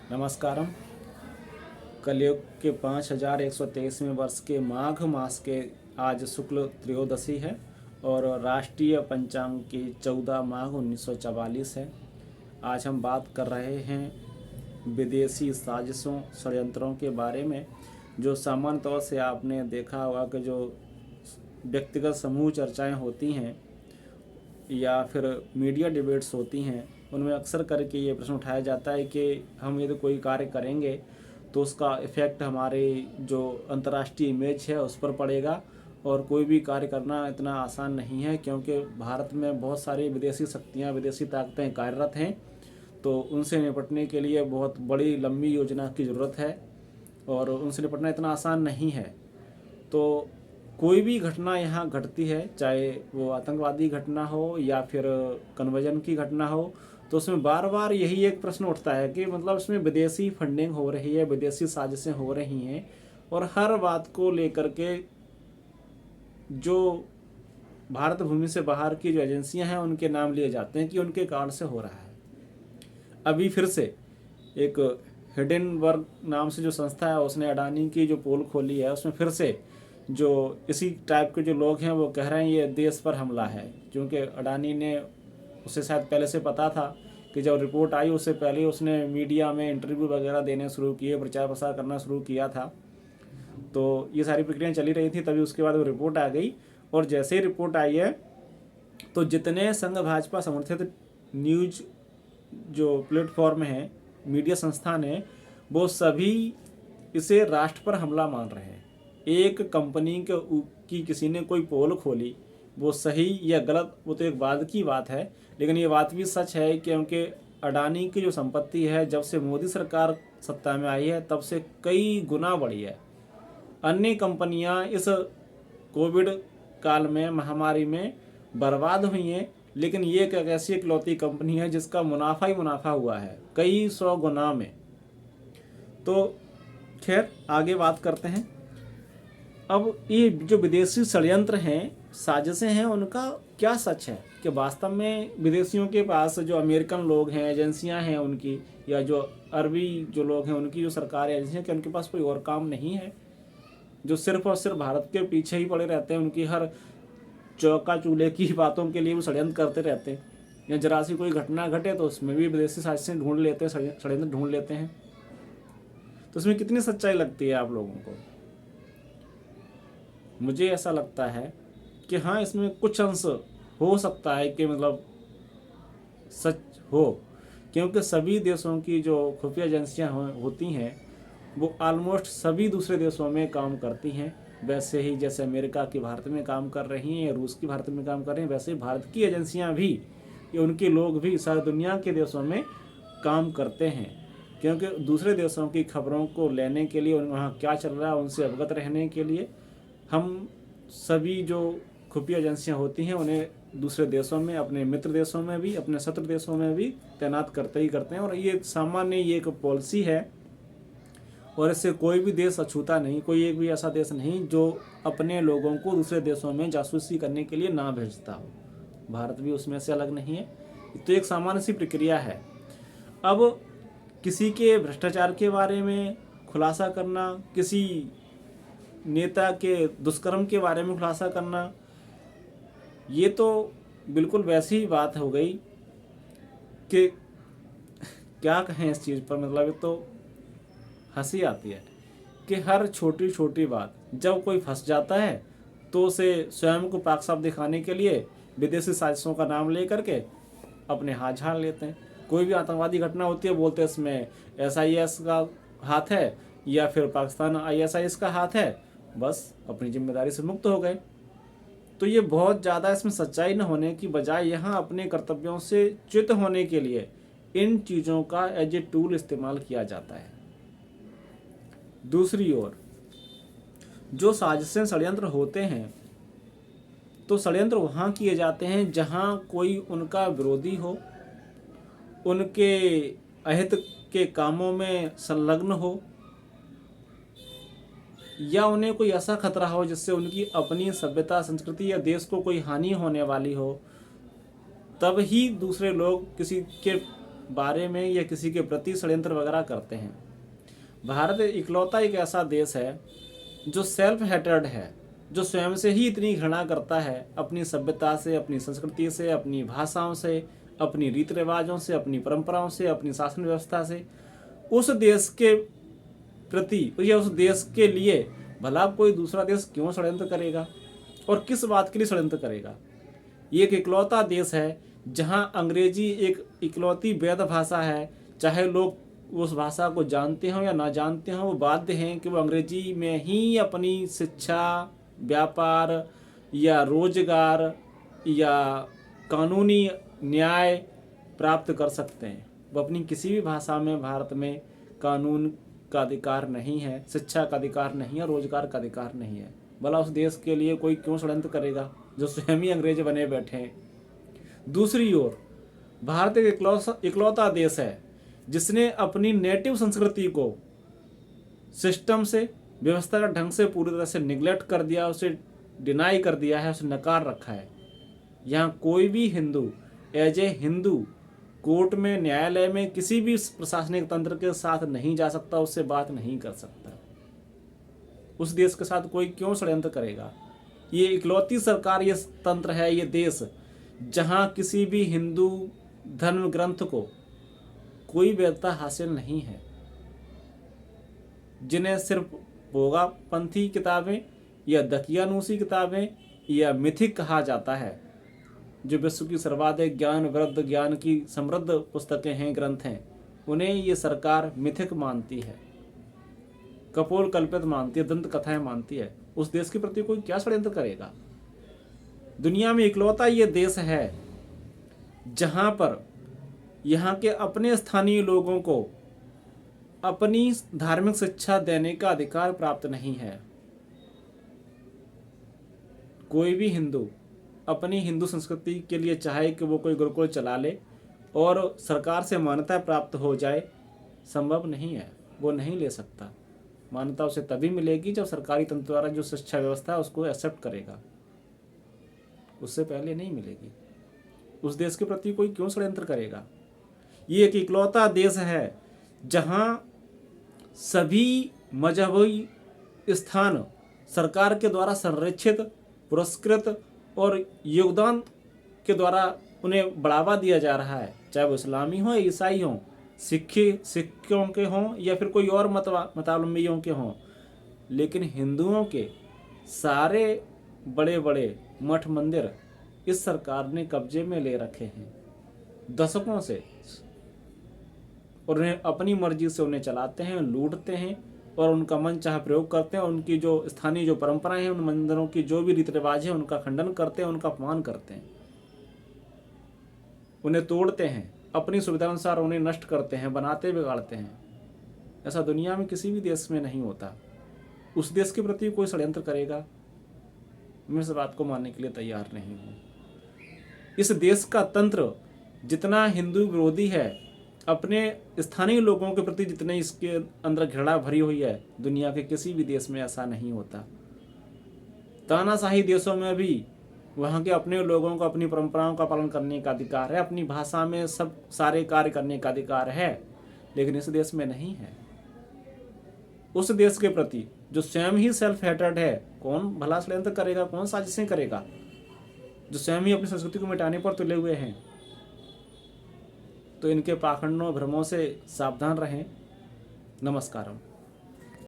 नमस्कारम। कलयुग के 5123वें वर्ष के माघ मास के आज शुक्ल त्रयोदशी है और राष्ट्रीय पंचांग की 14 माघ 1944 है। आज हम बात कर रहे हैं विदेशी साजिशों षड्यंत्रों के बारे में, जो सामान्य तौर से आपने देखा होगा कि जो व्यक्तिगत समूह चर्चाएं होती हैं या फिर मीडिया डिबेट्स होती हैं, उनमें अक्सर करके ये प्रश्न उठाया जाता है कि हम यदि कोई कार्य करेंगे तो उसका इफ़ेक्ट हमारे जो अंतर्राष्ट्रीय इमेज है उस पर पड़ेगा। और कोई भी कार्य करना इतना आसान नहीं है, क्योंकि भारत में बहुत सारी विदेशी शक्तियाँ, विदेशी ताकतें कार्यरत हैं। तो उनसे निपटने के लिए बहुत बड़ी लंबी योजना की ज़रूरत है और उनसे निपटना इतना आसान नहीं है। तो कोई भी घटना यहाँ घटती है, चाहे वो आतंकवादी घटना हो या फिर कन्वर्जन की घटना हो, तो उसमें बार बार यही एक प्रश्न उठता है कि मतलब इसमें विदेशी फंडिंग हो रही है, विदेशी साजिशें हो रही हैं। और हर बात को लेकर के जो भारत भूमि से बाहर की जो एजेंसियां हैं उनके नाम लिए जाते हैं कि उनके कारण से हो रहा है। अभी फिर से एक हिडेनबर्ग नाम से जो संस्था है उसने अडानी की जो पोल खोली है, उसमें फिर से जो इसी टाइप के जो लोग हैं वो कह रहे हैं ये देश पर हमला है। क्योंकि अडानी ने, उसे शायद पहले से पता था कि जब रिपोर्ट आई उससे पहले उसने मीडिया में इंटरव्यू वगैरह देने शुरू किए, प्रचार प्रसार करना शुरू किया था। तो ये सारी प्रक्रियाएं चली रही थी, तभी उसके बाद वो रिपोर्ट आ गई। और जैसे ही रिपोर्ट आई है तो जितने संघ भाजपा समर्थित न्यूज जो प्लेटफॉर्म है, मीडिया संस्थान है, वो सभी इसे राष्ट्र पर हमला मान रहे हैं। एक कंपनी की किसी ने कोई पोल खोली, वो सही या गलत वो तो एक बाद की बात है, लेकिन ये बात भी सच है क्योंकि अडानी की जो संपत्ति है जब से मोदी सरकार सत्ता में आई है तब से कई गुना बढ़ी है। अन्य कंपनियां इस कोविड काल में, महामारी में बर्बाद हुई हैं, लेकिन ये एक ऐसी इकलौती कंपनी है जिसका मुनाफा ही मुनाफा हुआ है कई 100 गुना में। तो खैर आगे बात करते हैं। अब ये जो विदेशी षड्यंत्र हैं, साजिशें हैं, उनका क्या सच है कि वास्तव में विदेशियों के पास जो अमेरिकन लोग हैं, एजेंसियां हैं उनकी, या जो अरबी जो लोग हैं उनकी जो सरकारी एजेंसियां, कि उनके पास कोई और काम नहीं है, जो सिर्फ और सिर्फ भारत के पीछे ही पड़े रहते हैं। उनकी हर चौका चूल्हे की बातों के लिए वो षड्यंत्र करते रहते हैं। या जरा सी कोई घटना घटे तो उसमें भी विदेशी साजिशें ढूंढ लेते हैं, षड्यंत्र ढूंढ लेते हैं। तो इसमें कितनी सच्चाई लगती है आप लोगों को? मुझे ऐसा लगता है कि हाँ, इसमें कुछ अंश हो सकता है कि मतलब सच हो, क्योंकि सभी देशों की जो खुफिया एजेंसियां होती हैं वो ऑलमोस्ट सभी दूसरे देशों में काम करती हैं। वैसे ही जैसे अमेरिका की भारत में काम कर रही हैं या रूस की भारत में काम कर रही हैं, वैसे ही भारत की एजेंसियां भी, या उनके लोग भी सारी दुनिया के देशों में काम करते हैं। क्योंकि दूसरे देशों की खबरों को लेने के लिए, वहाँ क्या चल रहा है उनसे अवगत रहने के लिए, हम सभी जो खुफिया एजेंसियां होती हैं उन्हें दूसरे देशों में, अपने मित्र देशों में भी, अपने शत्रु देशों में भी तैनात करते ही करते हैं। और ये सामान्य ये एक पॉलिसी है और इससे कोई भी देश अछूता नहीं, कोई एक भी ऐसा देश नहीं जो अपने लोगों को दूसरे देशों में जासूसी करने के लिए ना भेजता हो। भारत भी उसमें से अलग नहीं है। तो एक सामान्य सी प्रक्रिया है। अब किसी के भ्रष्टाचार के बारे में खुलासा करना, किसी नेता के दुष्कर्म के बारे में खुलासा करना, ये तो बिल्कुल वैसी ही बात हो गई कि क्या कहें इस चीज़ पर। मतलब तो हंसी आती है कि हर छोटी छोटी बात जब कोई फंस जाता है तो उसे स्वयं को पाक साफ दिखाने के लिए विदेशी साजिशों का नाम ले करके अपने हाथ झाड़ लेते हैं। कोई भी आतंकवादी घटना होती है, बोलते हैं इसमें SIS का हाथ है या फिर पाकिस्तान ISIS का हाथ है, बस अपनी जिम्मेदारी से मुक्त हो गए। तो ये बहुत ज़्यादा इसमें सच्चाई न होने की बजाय यहाँ अपने कर्तव्यों से च्युत होने के लिए इन चीज़ों का एज ए टूल इस्तेमाल किया जाता है। दूसरी ओर जो साजिशें षड्यंत्र होते हैं, तो षड्यंत्र वहाँ किए जाते हैं जहाँ कोई उनका विरोधी हो, उनके अहित के कामों में संलग्न हो, या उन्हें कोई ऐसा खतरा हो जिससे उनकी अपनी सभ्यता, संस्कृति या देश को कोई हानि होने वाली हो। तब ही दूसरे लोग किसी के बारे में या किसी के प्रति षड्यंत्र वगैरह करते हैं। भारत इकलौता एक ऐसा देश है जो सेल्फ हेटेड है, जो स्वयं से ही इतनी घृणा करता है, अपनी सभ्यता से, अपनी संस्कृति से, अपनी भाषाओं से, अपनी रीति रिवाजों से, अपनी परंपराओं से, अपनी शासन व्यवस्था से। उस देश के प्रति या उस देश के लिए भला कोई दूसरा देश क्यों षड्यंत्र करेगा और किस बात के लिए षड्यंत्र करेगा। ये एक इकलौता देश है जहां अंग्रेजी एक इकलौती वैध भाषा है। चाहे लोग उस भाषा को जानते हों या ना जानते हों, वो बाध्य हैं कि वो अंग्रेजी में ही अपनी शिक्षा, व्यापार या रोजगार या कानूनी न्याय प्राप्त कर सकते हैं। वो अपनी किसी भी भाषा में भारत में कानून का अधिकार नहीं है, शिक्षा का अधिकार नहीं है, रोजगार का अधिकार नहीं है। भला उस देश के लिए कोई क्यों षड्यंत्र करेगा जो स्वयं ही अंग्रेज बने बैठे हैं। दूसरी ओर भारत एक इकलौता देश है जिसने अपनी नेटिव संस्कृति को सिस्टम से, व्यवस्था का ढंग से पूरी तरह से निगलेक्ट कर दिया, उसे डिनाई कर दिया है, उसे नकार रखा है। यहाँ कोई भी Hindu as a Hindu court में, न्यायालय में, किसी भी प्रशासनिक तंत्र के साथ नहीं जा सकता, उससे बात नहीं कर सकता। उस देश के साथ कोई क्यों षड्यंत्र करेगा। ये इकलौती सरकार, ये तंत्र है, ये देश जहाँ किसी भी हिंदू धर्म ग्रंथ को कोई वैधता हासिल नहीं है, जिन्हें सिर्फ भोगापंथी किताबें या दकियानूसी किताबें या मिथिक कहा जाता है, जो विश्व की सर्वाधिक ज्ञान वृद्ध ज्ञान की समृद्ध पुस्तकें हैं, ग्रंथ हैं, उन्हें ये सरकार मिथिक मानती है, कपोल कल्पित मानती है, दंत कथाएं मानती है। उस देश के प्रति कोई क्या षड्यंत्र करेगा। दुनिया में इकलौता ये देश है जहां पर यहाँ के अपने स्थानीय लोगों को अपनी धार्मिक शिक्षा देने का अधिकार प्राप्त नहीं है। कोई भी हिंदू अपनी हिंदू संस्कृति के लिए चाहे कि वो कोई गुरुकुल चला ले और सरकार से मान्यता प्राप्त हो जाए, संभव नहीं है, वो नहीं ले सकता। मान्यता उसे तभी मिलेगी जब सरकारी तंत्र द्वारा जो शिक्षा व्यवस्था है उसको एक्सेप्ट करेगा, उससे पहले नहीं मिलेगी। उस देश के प्रति कोई क्यों षड्यंत्र करेगा। ये एक इकलौता देश है जहां सभी मजहबी स्थान सरकार के द्वारा संरक्षित, पुरस्कृत और योगदान के द्वारा उन्हें बढ़ावा दिया जा रहा है, चाहे वो इस्लामी हो, ईसाई हों, सिखों के हों या फिर कोई और मतावलंबियों के हों। लेकिन हिंदुओं के सारे बड़े बड़े मठ मंदिर इस सरकार ने कब्जे में ले रखे हैं दशकों से, और उन्हें अपनी मर्जी से उन्हें चलाते हैं, लूटते हैं और उनका मन चाह प्रयोग करते हैं। उनकी जो स्थानीय जो परंपराएं हैं, उन मंदिरों की जो भी रीति रिवाज है, उनका खंडन करते हैं, उनका अपमान करते हैं, उन्हें तोड़ते हैं, अपनी सुविधा अनुसार उन्हें नष्ट करते हैं, बनाते बिगाड़ते हैं। ऐसा दुनिया में किसी भी देश में नहीं होता। उस देश के प्रति कोई षड्यंत्र करेगा, मैं इस बात को मानने के लिए तैयार नहीं हूँ। इस देश का तंत्र जितना हिंदू विरोधी है, अपने स्थानीय लोगों के प्रति जितने इसके अंदर घृणा भरी हुई है, दुनिया के किसी भी देश में ऐसा नहीं होता। तानाशाही देशों में भी वहाँ के अपने लोगों को अपनी परंपराओं का पालन करने का अधिकार है, अपनी भाषा में सब सारे कार्य करने का अधिकार है, लेकिन इस देश में नहीं है। उस देश के प्रति जो स्वयं ही सेल्फ हेटेड है, कौन भला षड्यंत्र करेगा, कौन साजिशें करेगा, जो स्वयं ही अपनी संस्कृति को मिटाने पर तुले हुए हैं। तो इनके पाखंडों भ्रमों से सावधान रहें। नमस्कारम।